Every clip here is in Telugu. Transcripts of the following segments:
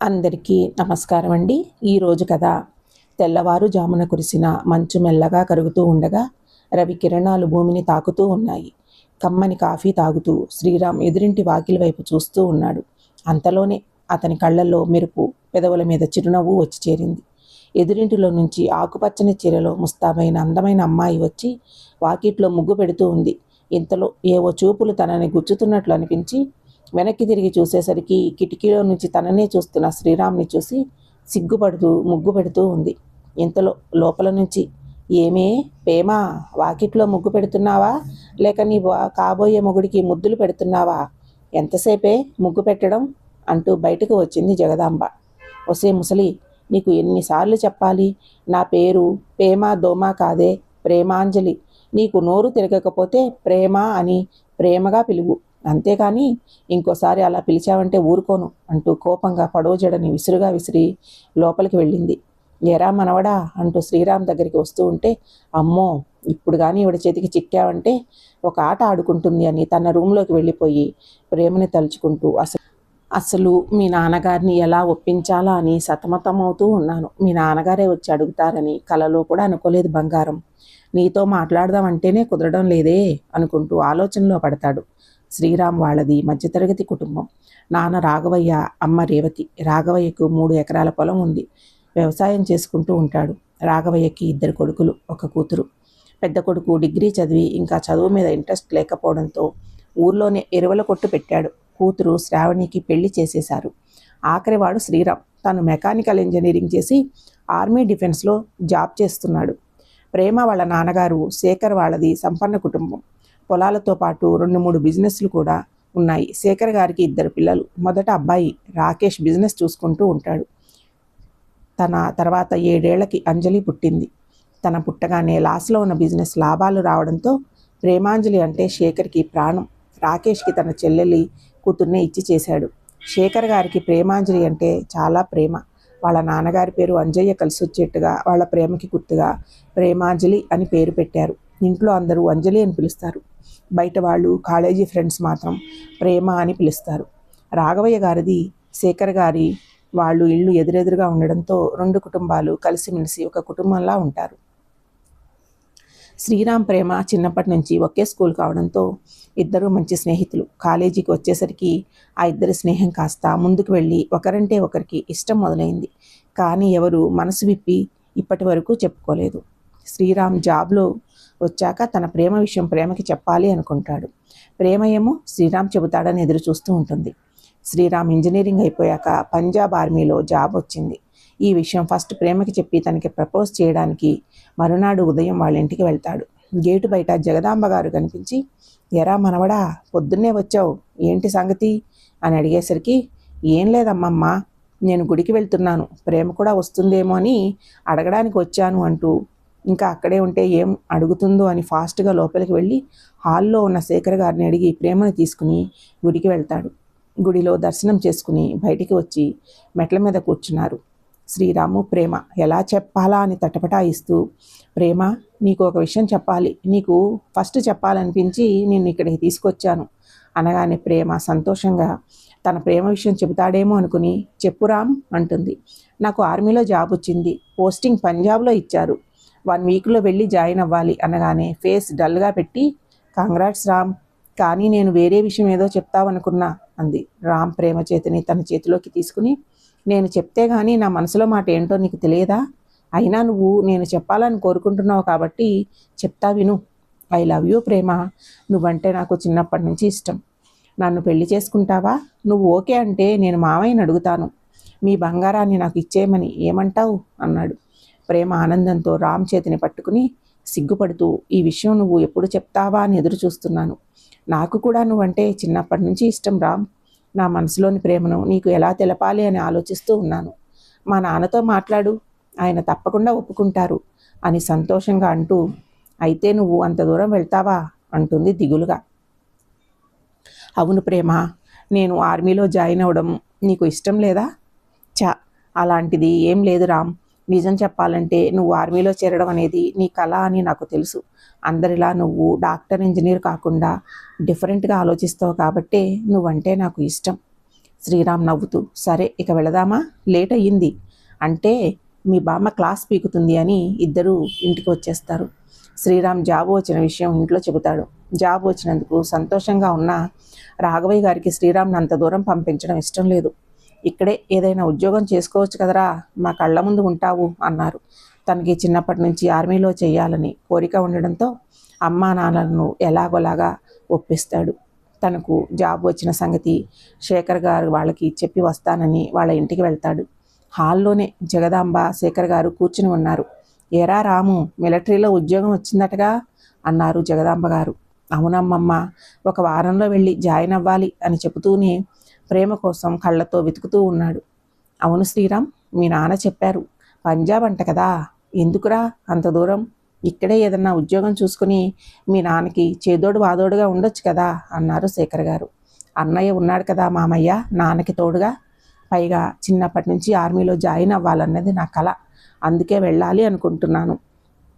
అందరికీ నమస్కారం అండి. ఈరోజు కథ. తెల్లవారుజామున కురిసిన మంచు మెల్లగా కరుగుతూ ఉండగా రవి కిరణాలు భూమిని తాకుతూ ఉన్నాయి. కమ్మని కాఫీ తాగుతూ శ్రీరామ్ ఎదురింటి వాకిలి వైపు చూస్తూ ఉన్నాడు. అంతలోనే అతని కళ్ళల్లో మెరుపు, పెదవుల మీద చిరునవ్వు వచ్చి చేరింది. ఎదురింటిలో నుంచి ఆకుపచ్చని చీరలో ముస్తాబైన అందమైన అమ్మాయి వచ్చి వాకిట్లో ముగ్గు పెడుతూ ఉంది. ఇంతలో ఏవో చూపులు తనని గుచ్చుతున్నట్లు అనిపించి వెనక్కి తిరిగి చూసేసరికి కిటికీలో నుంచి తననే చూస్తున్న శ్రీరామ్ని చూసి సిగ్గుపడుతూ ముగ్గు పెడుతూ ఉంది. ఇంతలో లోపల నుంచి, ఏమే పేమా, వాకిట్లో ముగ్గు పెడుతున్నావా, లేక నీ కాబోయే మొగుడికి ముద్దులు పెడుతున్నావా? ఎంతసేపే ముగ్గు పెట్టడం అంటూ బయటకు వచ్చింది జగదాంబ. ఒసే ముసలి, నీకు ఎన్నిసార్లు చెప్పాలి? నా పేరు పేమా దోమా కాదే, ప్రేమాంజలి. నీకు నోరు తిరగకపోతే ప్రేమ అని ప్రేమగా పిలువు, అంతేకాని ఇంకోసారి అలా పిలిచావంటే ఊరుకోను అంటూ కోపంగా పడవజడని విసురుగా విసిరి లోపలికి వెళ్ళింది. ఎరా మనవడా అంటూ శ్రీరామ్ దగ్గరికి వస్తూ ఉంటే, అమ్మో ఇప్పుడు కానీ ఈవిడ చేతికి చిక్కావంటే ఒక ఆట ఆడుకుంటుంది అని తన రూమ్లోకి వెళ్ళిపోయి ప్రేమని తలుచుకుంటూ అసలు మీ నాన్నగారిని ఎలా ఒప్పించాలా అని సతమతమవుతూ ఉన్నాను. మీ నాన్నగారే వచ్చి అడుగుతారని కలలో కూడా అనుకోలేదు బంగారం. నీతో మాట్లాడదామంటేనే కుదరడం లేదే అనుకుంటూ ఆలోచనలో పడతాడు. శ్రీరామ్ వాళ్ళది మధ్యతరగతి కుటుంబం. నాన్న రాఘవయ్య, అమ్మ రేవతి. రాఘవయ్యకు 3 ఎకరాల పొలం ఉంది. వ్యవసాయం చేసుకుంటూ ఉంటాడు. రాఘవయ్యకి 2 కొడుకులు, 1 కూతురు. పెద్ద కొడుకు డిగ్రీ చదివి ఇంకా చదువు మీద ఇంట్రెస్ట్ లేకపోవడంతో ఊర్లోనే ఎరువుల కొట్టు పెట్టాడు. కూతురు శ్రావణికి పెళ్లి చేసేశారు. ఆఖరివాడు శ్రీరామ్. తను మెకానికల్ ఇంజనీరింగ్ చేసి ఆర్మీ డిఫెన్స్లో జాబ్ చేస్తున్నాడు. ప్రేమ వాళ్ళ నాన్నగారు శేఖర్ వాళ్ళది సంపన్న కుటుంబం. పొలాలతో పాటు 2-3 బిజినెస్లు కూడా ఉన్నాయి. శేఖర్ గారికి 2 పిల్లలు. మొదట అబ్బాయి రాకేష్ బిజినెస్ చూసుకుంటూ ఉంటాడు. తన తర్వాత 7 ఏళ్లకి అంజలి పుట్టింది. తన పుట్టగానే లాస్లో ఉన్న బిజినెస్ లాభాలు రావడంతో ప్రేమాంజలి అంటే శేఖర్కి ప్రాణం. రాకేష్కి తన చెల్లెలి కూతుర్నే ఇచ్చి చేశాడు. శేఖర్ గారికి ప్రేమాంజలి అంటే చాలా ప్రేమ. వాళ్ళ నాన్నగారి పేరు అంజయ్య కలిసి వచ్చేట్టుగా వాళ్ళ ప్రేమకి గుర్తుగా ప్రేమాంజలి అని పేరు పెట్టారు. ఇంట్లో అందరూ అంజలి అని పిలుస్తారు. బయట వాళ్ళు, కాలేజీ ఫ్రెండ్స్ మాత్రం ప్రేమ అని పిలుస్తారు. రాఘవయ్య గారిది శేఖర్ గారి వాళ్ళు ఇళ్ళు ఎదురెదురుగా ఉండడంతో 2 కుటుంబాలు కలిసిమెలిసి ఒక కుటుంబంలా ఉంటారు. శ్రీరామ్, ప్రేమ చిన్నప్పటి నుంచి ఒకే స్కూల్ కావడంతో ఇద్దరూ మంచి స్నేహితులు. కాలేజీకి వచ్చేసరికి ఆ ఇద్దరి స్నేహం కాస్త ముందుకు వెళ్ళి ఒకరంటే ఒకరికి ఇష్టం మొదలైంది. కానీ ఎవరు మనసు విప్పి ఇప్పటి వరకు చెప్పుకోలేదు. శ్రీరామ్ జాబ్లో వచ్చాక తన ప్రేమ విషయం ప్రేమకి చెప్పాలి అనుకుంటాడు. ప్రేమ ఏమో శ్రీరామ్ చెబుతాడని ఎదురు చూస్తూ ఉంటుంది. శ్రీరామ్ ఇంజనీరింగ్ అయిపోయాక పంజాబ్ ఆర్మీలో జాబ్ వచ్చింది. ఈ విషయం ఫస్ట్ ప్రేమకి చెప్పి తనకి ప్రపోజ్ చేయడానికి మరునాడు ఉదయం వాళ్ళ ఇంటికి వెళ్తాడు. గేటు బయట జగదాంబ గారు కనిపించి, ఎరా మనవడా, పొద్దున్నే వచ్చావు, ఏంటి సంగతి అని అడిగేసరికి, ఏం లేదమ్మమ్మ, నేను గుడికి వెళ్తున్నాను, ప్రేమ కూడా వస్తుందేమో అని అడగడానికి వచ్చాను అంటూ ఇంకా అక్కడే ఉంటే ఏం అడుగుతుందో అని ఫాస్ట్గా లోపలికి వెళ్ళి హాల్లో ఉన్న శేఖర్ గారిని అడిగి ప్రేమను తీసుకుని గుడికి వెళ్తాడు. గుడిలో దర్శనం చేసుకుని బయటికి వచ్చి మెట్ల మీద కూర్చున్నారు. శ్రీరాము, ప్రేమ ఎలా చెప్పాలా అని తటపటాయిస్తూ, ప్రేమ, నీకు ఒక విషయం చెప్పాలి, నీకు ఫస్ట్ చెప్పాలనిపించి నిన్ను ఇక్కడికి తీసుకొచ్చాను అనగానే ప్రేమ సంతోషంగా తన ప్రేమ విషయం చెబుతాడేమో అనుకుని, చెప్పురామ్ అంటుంది. నాకు ఆర్మీలో జాబ్ వచ్చింది, పోస్టింగ్ పంజాబ్లో ఇచ్చారు, 1 వీక్లో వెళ్ళి జాయిన్ అవ్వాలి అనగానే ఫేస్ డల్గా పెట్టి, కంగ్రాట్స్ రామ్, కానీ నేను వేరే విషయం ఏదో చెప్తావనుకున్నా అంది. రామ్ ప్రేమ చేతిని తన చేతిలోకి తీసుకుని, నేను చెప్తే కానీ నా మనసులో మాట ఏంటో నీకు తెలియదా? అయినా నువ్వు నేను చెప్పాలని కోరుకుంటున్నావు కాబట్టి చెప్తా విను. ఐ లవ్ యూ ప్రేమ, నువ్వంటే నాకు చిన్నప్పటి నుంచి ఇష్టం. నన్ను పెళ్లి చేసుకుంటావా? నువ్వు ఓకే అంటే నేను మావయ్యని అడుగుతాను, మీ బంగారాన్ని నాకు ఇచ్చేయమని, ఏమంటావు అన్నాడు. ప్రేమ ఆనందంతో రామ్ చేతిని పట్టుకుని సిగ్గుపడుతూ, ఈ విషయం నువ్వు ఎప్పుడు చెప్తావా అని ఎదురు చూస్తున్నాను. నాకు కూడా నువ్వంటే చిన్నప్పటి నుంచి ఇష్టం రామ్. నా మనసులోని ప్రేమను నీకు ఎలా తెలపాలి అని ఆలోచిస్తూ ఉన్నాను. మా నాన్నతో మాట్లాడు, ఆయన తప్పకుండా ఒప్పుకుంటారు అని సంతోషంగా అంటూ, అయితే నువ్వు అంత దూరం వెళ్తావా అంటుంది దిగులుగా. అవును ప్రేమ, నేను ఆర్మీలో జాయిన్ అవ్వడం నీకు ఇష్టం లేదా? అలాంటిది ఏం లేదు రామ్. నిజం చెప్పాలంటే నువ్వు ఆర్మీలో చేరడం అనేది నీ కళ అని నాకు తెలుసు. అందరిలా నువ్వు డాక్టర్, ఇంజనీర్ కాకుండా డిఫరెంట్గా ఆలోచిస్తావు కాబట్టే నువ్వంటే నాకు ఇష్టం. శ్రీరామ్ నవ్వుతూ, సరే ఇక వెళదామా, లేట్ అయ్యింది అంటే మీ బామ్మ క్లాస్ పీకుతుంది అని ఇద్దరూ ఇంటికి వచ్చేస్తారు. శ్రీరామ్ జాబ్ వచ్చిన విషయం ఇంట్లో చెబుతాడు. జాబ్ వచ్చినందుకు సంతోషంగా ఉన్న రాఘవయ్య గారికి శ్రీరామ్ని అంత దూరం పంపించడం ఇష్టం లేదు. ఇక్కడే ఏదైనా ఉద్యోగం చేసుకోవచ్చు కదరా, మా కళ్ళ ముందు ఉంటావు అన్నారు. తనకి చిన్నప్పటి నుంచి ఆర్మీలో చేయాలని కోరిక ఉండడంతో అమ్మా నాన్నలను ఎలాగోలాగా ఒప్పిస్తాడు. తనకు జాబ్ వచ్చిన సంగతి శేఖర్ గారు వాళ్ళకి చెప్పి వస్తానని వాళ్ళ ఇంటికి వెళ్తాడు. హాల్లోనే జగదాంబ, శేఖర్ గారు కూర్చుని ఉన్నారు. ఏరా రాము, మిలిటరీలో ఉద్యోగం వచ్చిందటగా అన్నారు జగదాంబ గారు. అవునమ్మమ్మ, ఒక వారంలో వెళ్ళి జాయిన్ అవ్వాలి అని చెబుతూనే ప్రేమ కోసం కళ్ళతో వెతుకుతూ ఉన్నాడు. అవును శ్రీరామ్, మీ నాన్న చెప్పారు, పంజాబ్ అంట కదా, ఎందుకురా అంత దూరం, ఇక్కడే ఏదన్నా ఉద్యోగం చూసుకుని మీ నాన్నకి చేదోడు వాదోడుగా ఉండొచ్చు కదా అన్నారు శేఖర్ గారు. అన్నయ్య ఉన్నాడు కదా మామయ్య నాన్నకి తోడుగా, పైగా చిన్నప్పటి నుంచి ఆర్మీలో జాయిన్ అవ్వాలన్నది నా కల, అందుకే వెళ్ళాలి అనుకుంటున్నాను.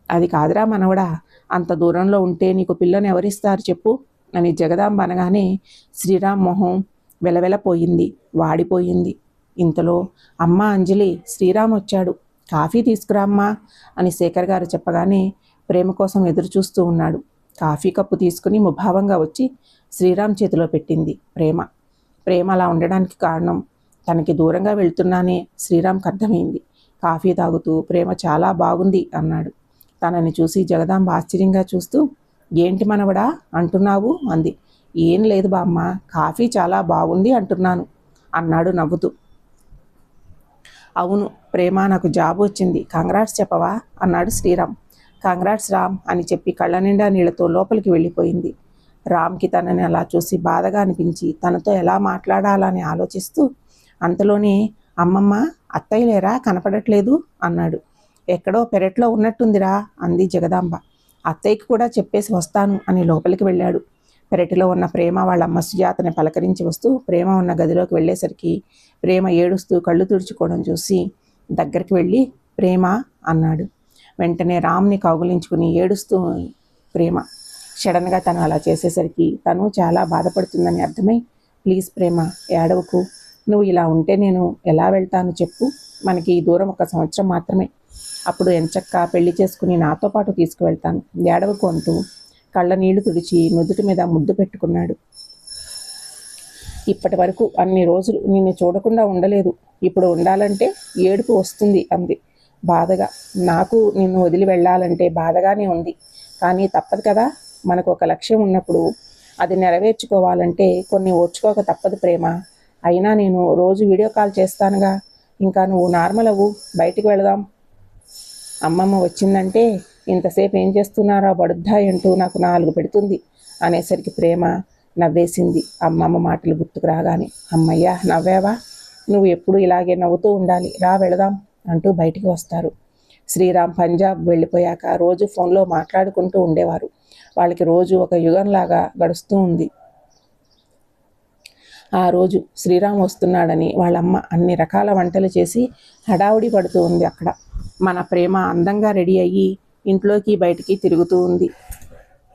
అది కాదురా మనవడా, అంత దూరంలో ఉంటే నీకు పిల్లని ఎవరిస్తారు చెప్పు అని జగదాంబ అనగానే శ్రీరామ్ మొహం వెలవెలపోయింది, వాడిపోయింది. ఇంతలో అమ్మ అంజలి, శ్రీరామ్ వచ్చాడు, కాఫీ తీసుకురామ్మా అని శేఖర్ గారు చెప్పగానే ప్రేమ కోసం ఎదురు చూస్తూ ఉన్నాడు. కాఫీ కప్పు తీసుకుని ముభావంగా వచ్చి శ్రీరామ్ చేతిలో పెట్టింది ప్రేమ. ప్రేమ అలా ఉండడానికి కారణం తనకి దూరంగా వెళ్తున్నానే శ్రీరామ్కి అర్థమైంది. కాఫీ తాగుతూ ప్రేమ చాలా బాగుంది అన్నాడు. తనని చూసి జగదాంబ ఆశ్చర్యంగా చూస్తూ, ఏంటి మనవడా అంటున్నావు అంది. ఏం లేదు బామ్మ, కాఫీ చాలా బాగుంది అంటున్నాను అన్నాడు నవ్వుతూ. అవును ప్రేమ, నాకు జాబ్ వచ్చింది, కంగ్రాట్స్ చెప్పవా అన్నాడు శ్రీరామ్. కంగ్రాట్స్ రామ్ అని చెప్పి కళ్ళ నిండా నీళ్లతో లోపలికి వెళ్ళిపోయింది. రామ్కి తనని అలా చూసి బాధగా అనిపించి తనతో ఎలా మాట్లాడాలని ఆలోచిస్తూ అంతలోనే, అమ్మమ్మ అత్తయ్య లేరా, కనపడట్లేదు అన్నాడు. ఎక్కడో పెరట్లో ఉన్నట్టుందిరా అంది జగదాంబ. అత్తయ్యకి కూడా చెప్పేసి వస్తాను అని లోపలికి వెళ్ళాడు. పెరటిలో ఉన్న ప్రేమ వాళ్ళమ్మ సుజాతని పలకరించి వస్తూ ప్రేమ ఉన్న గదిలోకి వెళ్ళేసరికి ప్రేమ ఏడుస్తూ కళ్ళు తుడుచుకోవడం చూసి దగ్గరికి వెళ్ళి ప్రేమ అన్నాడు. వెంటనే రామ్ని కౌగులించుకుని ఏడుస్తూ ప్రేమ. సడన్గా తను అలా చేసేసరికి తను చాలా బాధపడుతుందని అర్థమై, ప్లీజ్ ప్రేమ ఏడవకు, నువ్వు ఇలా ఉంటే నేను ఎలా వెళ్తాను చెప్పు, మనకి ఈ దూరం 1 సంవత్సరం మాత్రమే, అప్పుడు ఎంచక్కా పెళ్లి చేసుకుని నాతో పాటు తీసుకువెళ్తాను, ఏడవకు అంటూ కళ్ళ నీళ్లు తుడిచి నుదుటి మీద ముద్దు పెట్టుకున్నాడు. ఇప్పటి వరకు అన్ని రోజులు నిన్ను చూడకుండా ఉండలేదు, ఇప్పుడు ఉండాలంటే ఏడుపు వస్తుంది అంది బాధగా. నాకు నిన్ను వదిలి వెళ్ళాలంటే బాధగానే ఉంది, కానీ తప్పదు కదా, మనకు ఒక లక్ష్యం ఉన్నప్పుడు అది నెరవేర్చుకోవాలంటే కొన్ని ఓర్చుకోక తప్పదు ప్రేమ. అయినా నేను రోజు వీడియో కాల్ చేస్తానుగా, ఇంకా నువ్వు నార్మల్ అవ్వు, బయటికి వెళదాం. అమ్మమ్మ వచ్చిందంటే ఇంతసేపు ఏం చేస్తున్నారో బడుద్దా అంటూ నాకు 4 పెడుతుంది అనేసరికి ప్రేమ నవ్వేసింది. అమ్మమ్మ మాటలు గుర్తుకు రాగానే, అమ్మయ్య నవ్వావా, నువ్వు ఎప్పుడు ఇలాగే నవ్వుతూ ఉండాలి, రా వెళదాం అంటూ బయటికి వస్తారు. శ్రీరామ్ పంజాబ్ వెళ్ళిపోయాక రోజు ఫోన్లో మాట్లాడుకుంటూ ఉండేవారు. వాళ్ళకి రోజు ఒక యుగంలాగా గడుస్తూ ఉంది. ఆ రోజు శ్రీరామ్ వస్తున్నాడని వాళ్ళమ్మ అన్ని రకాల వంటలు చేసి హడావుడి పడుతూ ఉంది. అక్కడ మన ప్రేమ అందంగా రెడీ అయ్యి ఇంట్లోకి బయటికి తిరుగుతూ ఉంది.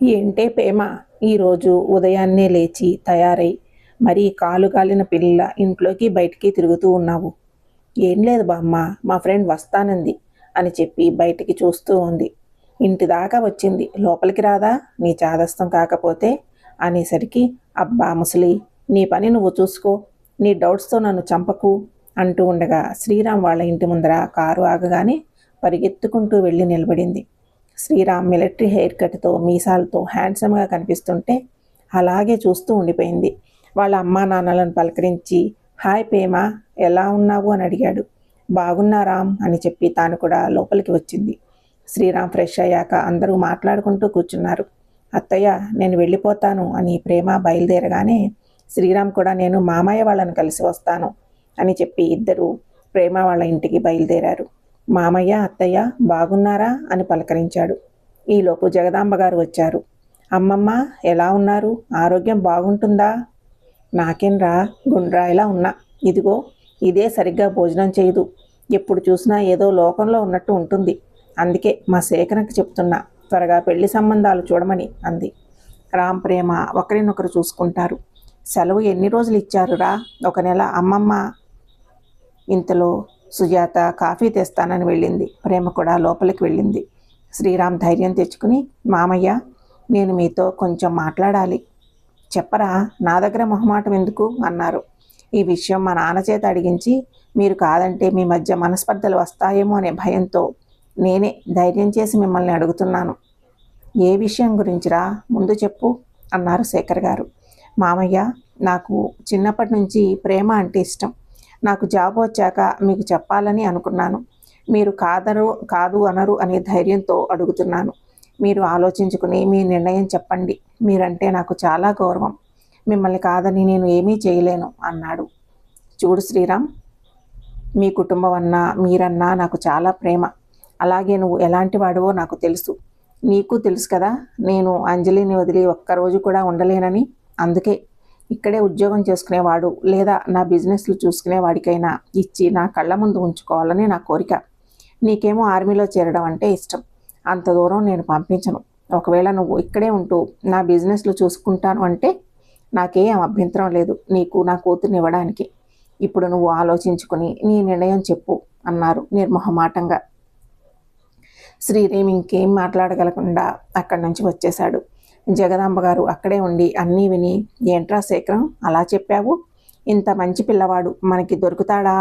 ఏంటే ప్రేమ, ఈరోజు ఉదయాన్నే లేచి తయారై మరీ కాలు కాలిన పిల్ల ఇంట్లోకి బయటికి తిరుగుతూ ఉన్నావు. ఏం లేదు బామ్మ, మా ఫ్రెండ్ వస్తానంది అని చెప్పి బయటికి చూస్తూ ఉంది. ఇంటి దాకా వచ్చింది, లోపలికి రాదా నీ చాదస్తం కాకపోతే అనేసరికి, అబ్బా ముసలి, నీ పని నువ్వు చూసుకో, నీ డౌట్స్తో నన్ను చంపకు అంటూ ఉండగా శ్రీరామ్ వాళ్ళ ఇంటి ముందర కారు ఆగగానే పరిగెత్తుకుంటూ వెళ్ళి నిలబడింది. శ్రీరామ్ మిలిటరీ హెయిర్ కట్తో మీసాలతో హ్యాండ్సమ్గా కనిపిస్తుంటే అలాగే చూస్తూ ఉండిపోయింది. వాళ్ళ అమ్మా నాన్నలను పలకరించి, హాయ్ ప్రేమ, ఎలా ఉన్నావు అని అడిగాడు. బాగున్నా రామ్ అని చెప్పి తాను కూడా లోపలికి వచ్చింది. శ్రీరామ్ ఫ్రెష్ అయ్యాక అందరూ మాట్లాడుకుంటూ కూర్చున్నారు. అత్తయ్య నేను వెళ్ళిపోతాను అని ప్రేమ బయలుదేరగానే శ్రీరామ్ కూడా నేను మామయ్య వాళ్ళని కలిసి వస్తాను అని చెప్పి ఇద్దరు ప్రేమ వాళ్ళ ఇంటికి బయలుదేరారు. మామయ్య అత్తయ్య బాగున్నారా అని పలకరించాడు. ఈలోపు జగదాంబ గారు వచ్చారు. అమ్మమ్మ ఎలా ఉన్నారు, ఆరోగ్యం బాగుంటుందా? నాకేంరా, గుండ్రాయిలా ఉన్నా, ఇదిగో ఇదే సరిగ్గా భోజనం చేయదు, ఎప్పుడు చూసినా ఏదో లోకంలో ఉన్నట్టు ఉంటుంది, అందుకే మా శేఖరకి చెప్తున్నా త్వరగా పెళ్లి సంబంధాలు చూడమని అంది. రామ్ ప్రేమ ఒకరినొకరు చూసుకుంటారు. సెలవు ఎన్ని రోజులు ఇచ్చారురా? 1 నెల అమ్మమ్మ. ఇంతలో సుజాత కాఫీ తెస్తానని వెళ్ళింది. ప్రేమ కూడా లోపలికి వెళ్ళింది. శ్రీరామ్ ధైర్యం తెచ్చుకుని, మామయ్య, నేను మీతో కొంచెం మాట్లాడాలి. చెప్పరా, నా దగ్గర మొహమాటం ఎందుకు అన్నారు. ఈ విషయం మా నాన్న చేత అడిగించి మీరు కాదంటే మీ మధ్య మనస్పర్ధలు వస్తాయేమో అనే భయంతో నేనే ధైర్యం చేసి మిమ్మల్ని అడుగుతున్నాను. ఏ విషయం గురించిరా, ముందు చెప్పు అన్నారు శేఖర్ గారు. మామయ్య, నాకు చిన్నప్పటి నుంచి ప్రేమ అంటే ఇష్టం. నాకు జాబ్ వచ్చాక మీకు చెప్పాలని అనుకున్నాను. మీరు కాదు అనరు అనే ధైర్యంతో అడుగుతున్నాను. మీరు ఆలోచించుకుని మీ నిర్ణయం చెప్పండి. మీరంటే నాకు చాలా గౌరవం. మిమ్మల్ని కాదని నేను ఏమీ చేయలేను అన్నాడు. చూడు శ్రీరామ్, మీ కుటుంబం అన్నా మీరన్నా నాకు చాలా ప్రేమ. అలాగే నువ్వు ఎలాంటి వాడివో నాకు తెలుసు. నీకు తెలుసు కదా, నేను అంజలిని వదిలి ఒక్కరోజు కూడా ఉండలేనని. అందుకే ఇక్కడే ఉద్యోగం చేసుకునేవాడు లేదా నా బిజినెస్లు చూసుకునేవాడికైనా ఇచ్చి నా కళ్ళ ముందు ఉంచుకోవాలని నా కోరిక. నీకేమో ఆర్మీలో చేరడం అంటే ఇష్టం. అంత దూరం నేను పంపించను. ఒకవేళ నువ్వు ఇక్కడే ఉంటూ నా బిజినెస్లు చూసుకుంటాను అంటే నాకేం అభ్యంతరం లేదు నీకు నా కూతుర్ని ఇవ్వడానికి. ఇప్పుడు నువ్వు ఆలోచించుకుని నీ నిర్ణయం చెప్పు అన్నారు నిర్మొహమాటంగా. శ్రీరామ్ ఇంకేం మాట్లాడగలకుండా అక్కడి నుంచి వచ్చేశాడు. జగదాంబ గారు అక్కడే ఉండి అన్నీ విని, ఏంట్రా శేఖరం అలా చెప్పావు? ఇంత మంచి పిల్లవాడు మనకి దొరుకుతాడా?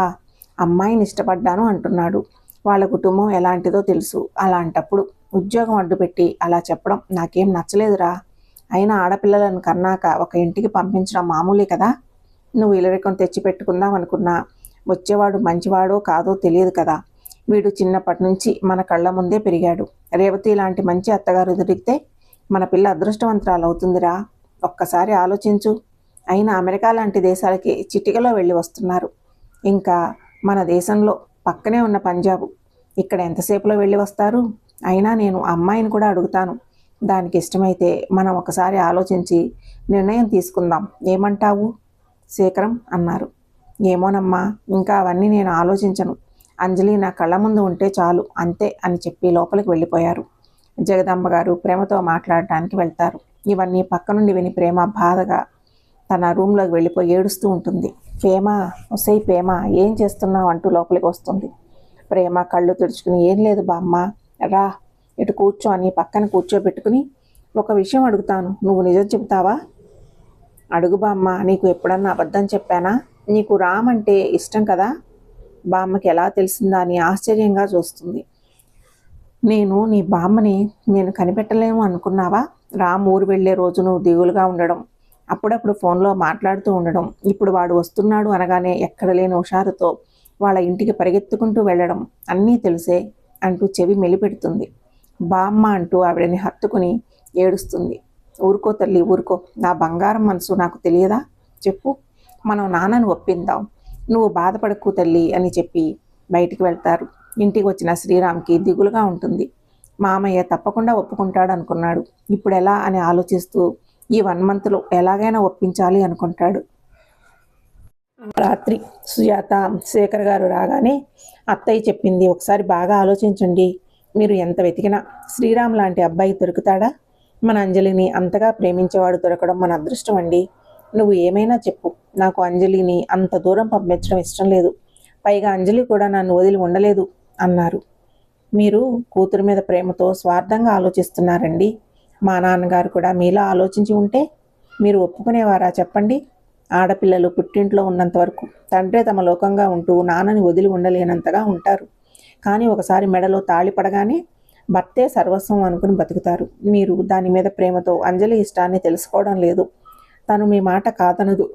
అమ్మాయిని ఇష్టపడ్డాను అంటున్నాడు. వాళ్ళ కుటుంబం ఎలాంటిదో తెలుసు. అలాంటప్పుడు ఉద్యోగం అడ్డుపెట్టి అలా చెప్పడం నాకేం నచ్చలేదురా. అయినా ఆడపిల్లలను కన్నాక ఒక ఇంటికి పంపించడం మామూలే కదా. నువ్వు ఇలరికం తెచ్చిపెట్టుకుందాం అనుకున్నా వచ్చేవాడు మంచివాడో కాదో తెలియదు కదా. వీడు చిన్నప్పటి నుంచి మన కళ్ళ ముందే పెరిగాడు. రేవతి లాంటి మంచి అత్తగారు దొరికితే మన పిల్ల అదృష్టవంతురాలు అవుతుందిరా. ఒక్కసారి ఆలోచించు. అయినా అమెరికా లాంటి దేశాలకి చిటికలో వెళ్ళి వస్తున్నారు. ఇంకా మన దేశంలో పక్కనే ఉన్న పంజాబు. ఇక్కడ ఎంతసేపులో వెళ్ళి వస్తారు? అయినా నేను అమ్మాయిని కూడా అడుగుతాను. దానికి ఇష్టమైతే మనం ఒకసారి ఆలోచించి నిర్ణయం తీసుకుందాం. ఏమంటావు శేఖరం అన్నారు. ఏమోనమ్మా, ఇంకా అవన్నీ నేను ఆలోచించను. అంజలి నా కళ్ళ ముందు ఉంటే చాలు అంతే అని చెప్పి లోపలికి వెళ్ళిపోయారు. జగదాంబ గారు ప్రేమతో మాట్లాడటానికి వెళ్తారు. ఇవన్నీ పక్క నుండి విని ప్రేమ బాధగా తన రూమ్లోకి వెళ్ళిపోయి ఏడుస్తూ ఉంటుంది. ప్రేమ, ఒసై ప్రేమ, ఏం చేస్తున్నావు అంటూ లోపలికి వస్తుంది. ప్రేమ కళ్ళు తుడుచుకుని, ఏం లేదు బామ్మ, రా ఇటు కూర్చో అని పక్కన కూర్చోబెట్టుకుని, ఒక విషయం అడుగుతాను, నువ్వు నిజం చెబుతావా? అడుగు బామ్మ, నీకు ఎప్పుడన్నా అబద్ధం చెప్పానా? నీకు రామ్ అంటే ఇష్టం కదా? బామ్మకి ఎలా తెలిసిందా అని ఆశ్చర్యంగా చూస్తుంది. నేను నీ బామ్మని నేను కనిపెట్టలేము అనుకున్నావా? రామ్ ఊరు వెళ్ళే రోజు నువ్వు దిగులుగా ఉండడం, అప్పుడప్పుడు ఫోన్లో మాట్లాడుతూ ఉండడం, ఇప్పుడు వాడు వస్తున్నాడు అనగానే ఎక్కడ లేని హుషారుతో వాళ్ళ ఇంటికి పరిగెత్తుకుంటూ వెళ్ళడం అన్నీ తెలిసే అంటూ చెవి మెలిపెడుతుంది. బామ్మ అంటూ ఆవిడని హత్తుకుని ఏడుస్తుంది. ఊరుకో తల్లి, ఊరుకో. నా బంగారం మనసు నాకు తెలియదా? చెప్పు, మనం నాన్నను ఒప్పిందాం. నువ్వు బాధపడకు తల్లి అని చెప్పి బయటికి వెళ్తారు. ఇంటికి వచ్చిన శ్రీరామ్కి దిగులుగా ఉంటుంది. మామయ్య తప్పకుండా ఒప్పుకుంటాడు అనుకున్నాడు. ఇప్పుడు ఎలా అని ఆలోచిస్తూ ఈ 1 మంత్లో ఎలాగైనా ఒప్పించాలి అనుకుంటాడు. రాత్రి సుజాత శేఖర్ గారు రాగానే, అత్తయ్య చెప్పింది ఒకసారి బాగా ఆలోచించండి. మీరు ఎంత వెతికినా శ్రీరామ్ లాంటి అబ్బాయి దొరుకుతాడా? మన అంజలిని అంతగా ప్రేమించేవాడు దొరకడం మన అదృష్టం అండి. నువ్వు ఏమైనా చెప్పు, నాకు అంజలిని అంత దూరం పంపించడం ఇష్టం లేదు. పైగా అంజలి కూడా నన్ను వదిలి ఉండలేదు అన్నారు. మీరు కూతురు మీద ప్రేమతో స్వార్థంగా ఆలోచిస్తున్నారండి. మా నాన్నగారు కూడా మీలా ఆలోచించి ఉంటే మీరు ఒప్పుకునేవారా చెప్పండి? ఆడపిల్లలు పుట్టింట్లో ఉన్నంత వరకు తండ్రే తమ లోకంగా ఉంటూ నాన్నని వదిలి ఉండలేనంతగా ఉంటారు. కానీ ఒకసారి మెడలో తాళి పడగానే భర్తే సర్వస్వం అనుకుని బతుకుతారు. మీరు దాని మీద ప్రేమతో అంజలి ఇష్టాన్ని తెలుసుకోవడం లేదు. తను మీ మాట కాదనదు.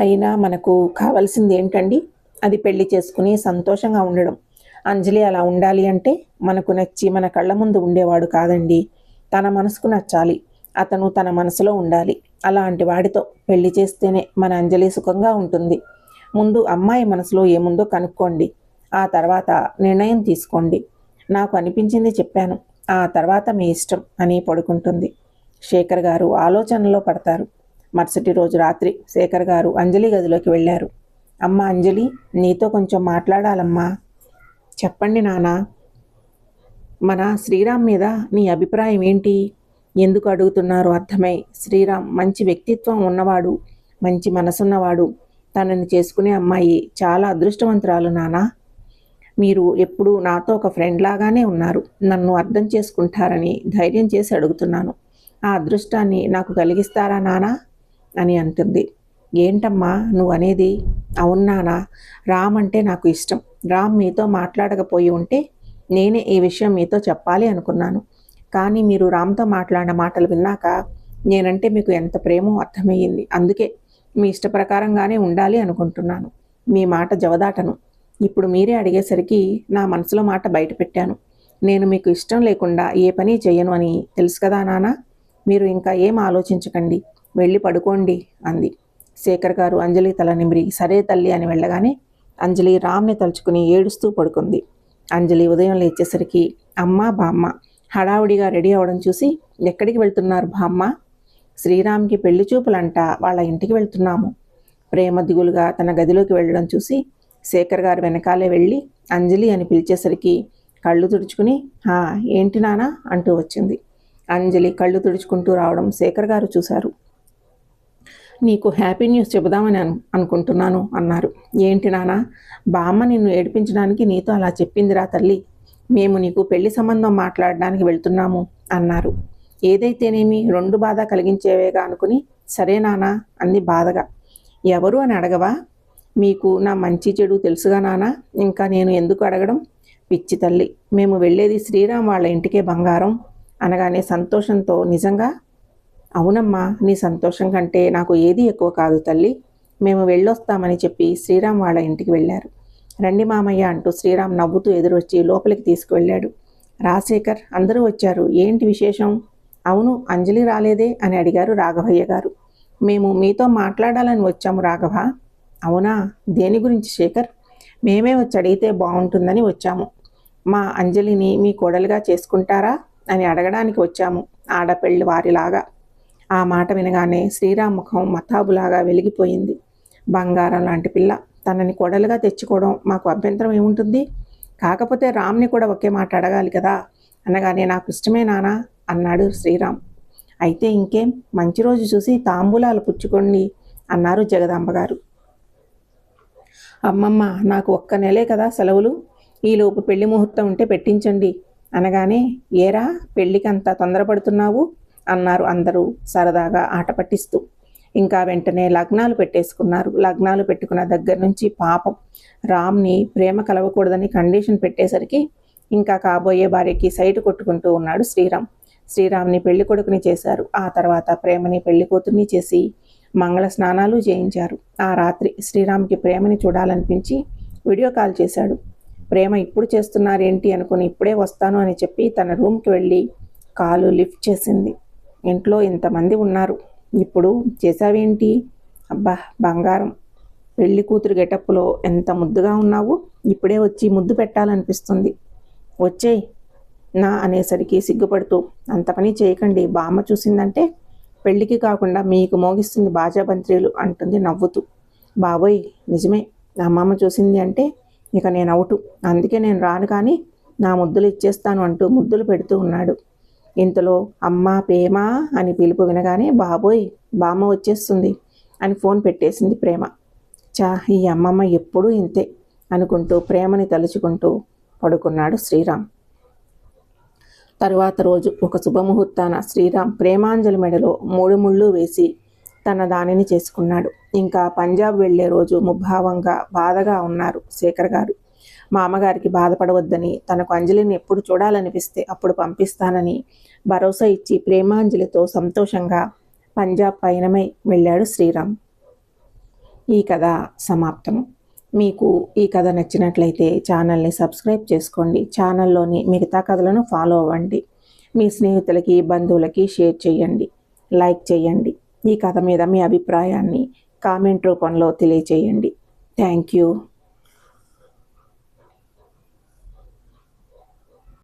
అయినా మనకు కావాల్సింది ఏంటండి? అది పెళ్లి చేసుకుని సంతోషంగా ఉండడం. అంజలి అలా ఉండాలి అంటే మనకు నచ్చి మన కళ్ళ ముందు ఉండేవాడు కాదండి. తన మనసుకు నచ్చాలి. అతను తన మనసులో ఉండాలి. అలాంటి వాడితో పెళ్లి చేస్తేనే మన అంజలి సుఖంగా ఉంటుంది. ముందు అమ్మాయి మనసులో ఏముందో కనుక్కోండి. ఆ తర్వాత నిర్ణయం తీసుకోండి. నాకు అనిపించింది చెప్పాను. ఆ తర్వాత మీ ఇష్టం అని పడుకుంటుంది. శేఖర్ గారు ఆలోచనలో పడతారు. మరుసటి రోజు రాత్రి శేఖర్ గారు అంజలి గదిలోకి వెళ్ళారు. అమ్మ అంజలి, నీతో కొంచెం మాట్లాడాలమ్మా. చెప్పండి నాన్న. మన శ్రీరామ్ మీద నీ అభిప్రాయం ఏంటి? ఎందుకు అడుగుతున్నారో అర్థమై శ్రీరామ్ మంచి వ్యక్తిత్వం ఉన్నవాడు, మంచి మనసున్నవాడు. తనని చేసుకునే అమ్మాయి చాలా అదృష్టవంతురాలు నానా. మీరు ఎప్పుడూ నాతో ఒక ఫ్రెండ్ లాగానే ఉన్నారు. నన్ను అర్థం చేసుకుంటారని ధైర్యం చేసి అడుగుతున్నాను. ఆ అదృష్టాన్ని నాకు కలిగిస్తారా నానా అని అంటుంది. ఏంటమ్మా నువ్వు అనేది? అవును నానా, రామ్ అంటే నాకు ఇష్టం. రామ్ మీతో మాట్లాడకపోయి ఉంటే నేనే ఈ విషయం మీతో చెప్పాలి అనుకున్నాను. కానీ మీరు రామ్తో మాట్లాడిన మాటలు విన్నాక నేనంటే మీకు ఎంత ప్రేమో అర్థమయ్యింది. అందుకే మీ ఇష్ట ప్రకారంగానే ఉండాలి అనుకుంటున్నాను. మీ మాట జవదాటను. ఇప్పుడు మీరే అడిగేసరికి నా మనసులో మాట బయట పెట్టాను. నేను మీకు ఇష్టం లేకుండా ఏ పని చేయను అని తెలుసు కదా నాన్న. మీరు ఇంకా ఏం ఆలోచించకండి, వెళ్ళి పడుకోండి అంది. శేఖర్ గారు అంజలి తల నిమిరి సరే తల్లి అని వెళ్ళగానే అంజలి రామ్ని తలుచుకుని ఏడుస్తూ పడుకుంది. అంజలి ఉదయం లేచేసరికి అమ్మ బామ్మ హడావుడిగా రెడీ అవడం చూసి, ఎక్కడికి వెళ్తున్నారు బామ్మ? శ్రీరామ్కి పెళ్లి చూపులంట, వాళ్ళ ఇంటికి వెళ్తున్నాము. ప్రేమ దిగులుగా తన గదిలోకి వెళ్ళడం చూసి శేఖర్ గారు వెనకాలే వెళ్ళి అంజలి అని పిలిచేసరికి కళ్ళు తుడుచుకుని ఏంటి నానా అంటూ వచ్చింది. అంజలి కళ్ళు తుడుచుకుంటూ రావడం శేఖర్ గారు చూశారు. నీకు హ్యాపీ న్యూస్ చెబుదామని అనుకుంటున్నాను అన్నారు. ఏంటి నానా? బామ్మ నిన్ను ఏడిపించడానికి నీతో అలా చెప్పిందిరా తల్లి. మేము నీకు పెళ్లి సంబంధం మాట్లాడడానికి వెళ్తున్నాము అన్నారు. ఏదైతేనేమి రెండు బాధ కలిగించేవేగా అనుకుని సరే నానా అంది బాధగా. ఎవరు అని అడగవా? మీకు నా మంచి చెడు తెలుసుగా నానా, ఇంకా నేను ఎందుకు అడగడం? పిచ్చి తల్లి, మేము వెళ్ళేది శ్రీరామ్ వాళ్ళ ఇంటికే బంగారం అనగానే సంతోషంతో నిజంగా? అవునమ్మా, నీ సంతోషం కంటే నాకు ఏది ఎక్కువ కాదు తల్లి. మేము వెళ్ళొస్తామని చెప్పి శ్రీరామ్ వాళ్ళ ఇంటికి వెళ్ళారు. రండి మామయ్య అంటూ శ్రీరామ్ నవ్వుతూ ఎదురొచ్చి లోపలికి తీసుకువెళ్ళాడు. రాజశేఖర్, అందరూ వచ్చారు, ఏంటి విశేషం? అవును, అంజలి రాలేదే అని అడిగారు రాఘవయ్య గారు. మేము మీతో మాట్లాడాలని వచ్చాము రాఘవ. అవునా, దేని గురించి శేఖర్? మేమే వచ్చి అడిగితే బాగుంటుందని వచ్చాము. మా అంజలిని మీ కోడలుగా చేసుకుంటారా అని అడగడానికి వచ్చాము, ఆడపెళ్ళి వారిలాగా. ఆ మాట వినగానే శ్రీరామ్ ముఖం మతాబులాగా వెలిగిపోయింది. బంగారం లాంటి పిల్ల, తనని కోడలుగా తెచ్చుకోవడం మాకు అభ్యంతరం ఏముంటుంది? కాకపోతే రామ్ని కూడా ఒకే మాట అడగాలి కదా అనగానే నాకు ఇష్టమే నానా అన్నాడు శ్రీరామ్. అయితే ఇంకేం, మంచి రోజు చూసి తాంబూలాలు పుచ్చుకోండి అన్నారు జగదాంబ గారు. అమ్మమ్మ, నాకు ఒక్క నెలే కదా సెలవులు, ఈలోపు పెళ్లి ముహూర్తం ఉంటే పెట్టించండి అనగానే ఏరా పెళ్ళికి అంత తొందరపడుతున్నావు అన్నారు అందరూ సరదాగా ఆట పట్టిస్తూ. ఇంకా వెంటనే లగ్నాలు పెట్టేసుకున్నారు. లగ్నాలు పెట్టుకున్న దగ్గర నుంచి పాపం రామ్ని ప్రేమ కలవకూడదని కండిషన్ పెట్టేసరికి ఇంకా కాబోయే భార్యకి సైటు కొట్టుకుంటూ ఉన్నాడు శ్రీరామ్. శ్రీరామ్ని పెళ్లి కొడుకుని చేశారు. ఆ తర్వాత ప్రేమని పెళ్లి కూతుర్ని చేసి మంగళ స్నానాలు చేయించారు. ఆ రాత్రి శ్రీరామ్కి ప్రేమని చూడాలనిపించి వీడియో కాల్ చేశాడు. ప్రేమ ఇప్పుడు చేస్తున్నారేంటి అనుకుని ఇప్పుడే వస్తాను అని చెప్పి తన రూమ్కి వెళ్ళి కాలు లిఫ్ట్ చేసింది. ఇంట్లో ఇంతమంది ఉన్నారు, ఇప్పుడు చేసావేంటి? అబ్బా బంగారం, పెళ్లి కూతురు గెటప్లో ఎంత ముద్దుగా ఉన్నావు, ఇప్పుడే వచ్చి ముద్దు పెట్టాలనిపిస్తుంది. వచ్చేయ్ నా అనేసరికి సిగ్గుపడుతూ అంత పని చేయకండి, బామ్మ చూసిందంటే పెళ్ళికి కాకుండా మీకు మోగిస్తుంది బాజాబంత్రీలు అంటుంది నవ్వుతూ. బాబోయ్ నిజమే, అమ్మమ్మ చూసింది అంటే ఇక నేను అవుటు, అందుకే నేను రాను కానీ నా ముద్దులు ఇచ్చేస్తాను అంటూ ముద్దులు పెడుతూ ఉన్నాడు. ఇంతలో అమ్మా పేమా అని పిలుపు వినగానే బాబోయ్ బామ్మ వచ్చేస్తుంది అని ఫోన్ పెట్టేసింది ప్రేమ. ఈ అమ్మమ్మ ఎప్పుడూ ఇంతే అనుకుంటూ ప్రేమని తలుచుకుంటూ పడుకున్నాడు శ్రీరామ్. తరువాత రోజు ఒక శుభముహూర్తాన శ్రీరామ్ ప్రేమాంజలి మెడలో 3 ముళ్ళు వేసి తన దానిని చేసుకున్నాడు. ఇంకా పంజాబ్ వెళ్లే రోజు ముభావంగా బాధగా ఉన్నారు శేఖర్ గారు. మా అమ్మగారికి బాధపడవద్దని, తనకు అంజలిని ఎప్పుడు చూడాలనిపిస్తే అప్పుడు పంపిస్తానని భరోసా ఇచ్చి ప్రేమాంజలితో సంతోషంగా పంజాబ్ పయనమై వెళ్ళాడు శ్రీరామ్. ఈ కథ సమాప్తము. మీకు ఈ కథ నచ్చినట్లయితే ఛానల్ని సబ్స్క్రైబ్ చేసుకోండి. ఛానల్లోని మిగతా కథలను ఫాలో అవ్వండి. మీ స్నేహితులకి బంధువులకి షేర్ చేయండి, లైక్ చేయండి. ఈ కథ మీద మీ అభిప్రాయాన్ని కామెంట్ రూపంలో తెలియచేయండి. Thank you.